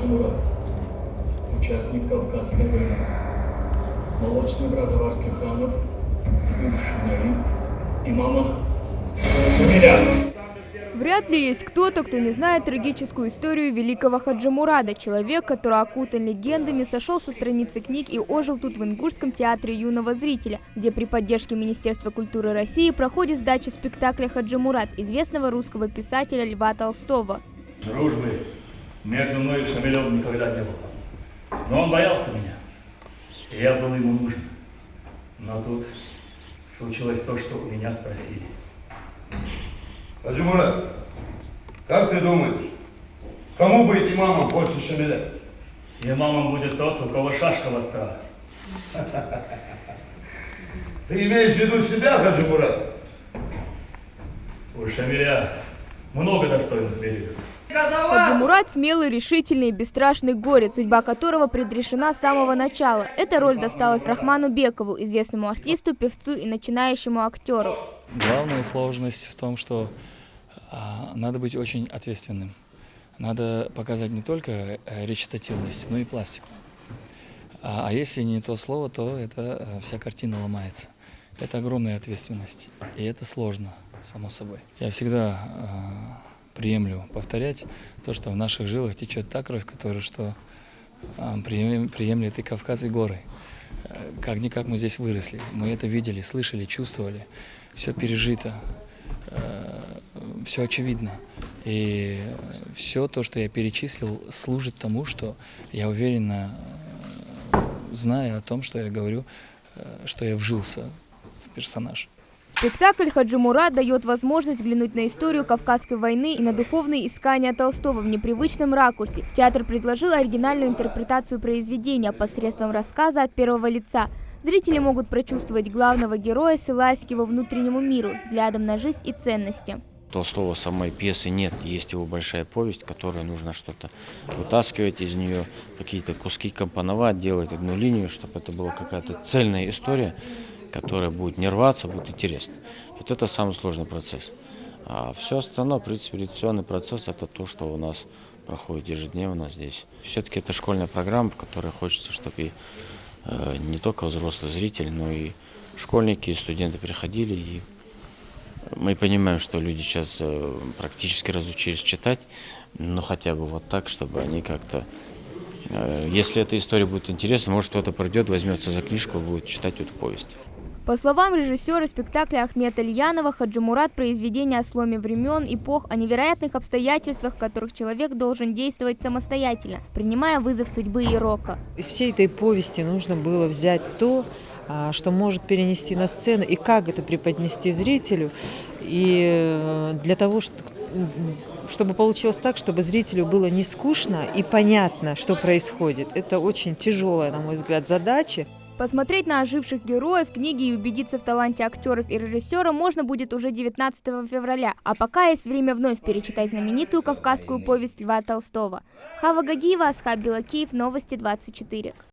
Хаджимурат, участник Кавказской войны, молочный брат аварских ханов, бывший наиб имама Шамиля. Вряд ли есть кто-то, кто не знает трагическую историю великого Хаджимурада, человек, который окутан легендами, сошел со страницы книг и ожил тут в Ингушском театре юного зрителя, где при поддержке Министерства культуры России проходит сдача спектакля «Хаджимурат» известного русского писателя Льва Толстого. Дружбы между мной и Шамилем никогда не было. Но он боялся меня, и я был ему нужен. Но тут случилось то, что у меня спросили. Хаджимурат, как ты думаешь, кому быть имамом после Шамиля? Имамом будет тот, у кого шашка востра. Ты имеешь в виду себя, Хаджимурат? У Шамиля много достойных берегов. Хаджимурат – смелый, решительный и бесстрашный горец, судьба которого предрешена с самого начала. Эта роль досталась Рахману Бекову, известному артисту, певцу и начинающему актеру. Главная сложность в том, что надо быть очень ответственным. Надо показать не только речитативность, но и пластику. А если не то слово, то вся картина ломается. Это огромная ответственность, и это сложно, само собой. Я всегда приемлю повторять то, что в наших жилах течет та кровь, что приемлет и Кавказ, и горы. Как-никак мы здесь выросли, мы это видели, слышали, чувствовали, все пережито, все очевидно. И все то, что я перечислил, служит тому, что я уверенно знаю о том, что я говорю, что я вжился в персонаж. Спектакль «Хаджимурат» дает возможность взглянуть на историю Кавказской войны и на духовные искания Толстого в непривычном ракурсе. Театр предложил оригинальную интерпретацию произведения посредством рассказа от первого лица. Зрители могут прочувствовать главного героя, ссылаясь к его внутреннему миру, взглядом на жизнь и ценности. Толстого самой пьесы нет, есть его большая повесть, которую нужно что-то вытаскивать из нее, какие-то куски компоновать, делать одну линию, чтобы это была какая-то цельная история, которая будет не рваться, будет интересно. Вот это самый сложный процесс. А все остальное, в принципе, репетиционный процесс, это то, что у нас проходит ежедневно здесь. Все-таки это школьная программа, в которой хочется, чтобы и не только взрослые зрители, но и школьники, и студенты приходили. И мы понимаем, что люди сейчас практически разучились читать, но хотя бы вот так, чтобы они как-то... Если эта история будет интересна, может, кто-то придет, возьмется за книжку и будет читать эту повесть. По словам режиссера спектакля Ахмета Ильянова, «Хаджимурат» – произведение о сломе времен, эпох, о невероятных обстоятельствах, в которых человек должен действовать самостоятельно, принимая вызов судьбы и рока. Из всей этой повести нужно было взять то, что может перенести на сцену, и как это преподнести зрителю, и для того, чтобы получилось так, чтобы зрителю было не скучно и понятно, что происходит. Это очень тяжелая, на мой взгляд, задача. Посмотреть на оживших героев книги и убедиться в таланте актеров и режиссера можно будет уже 19 февраля. А пока есть время вновь перечитать знаменитую кавказскую повесть Льва Толстого. Хава Гагиева, Асхаб Белакиев, Новости 24.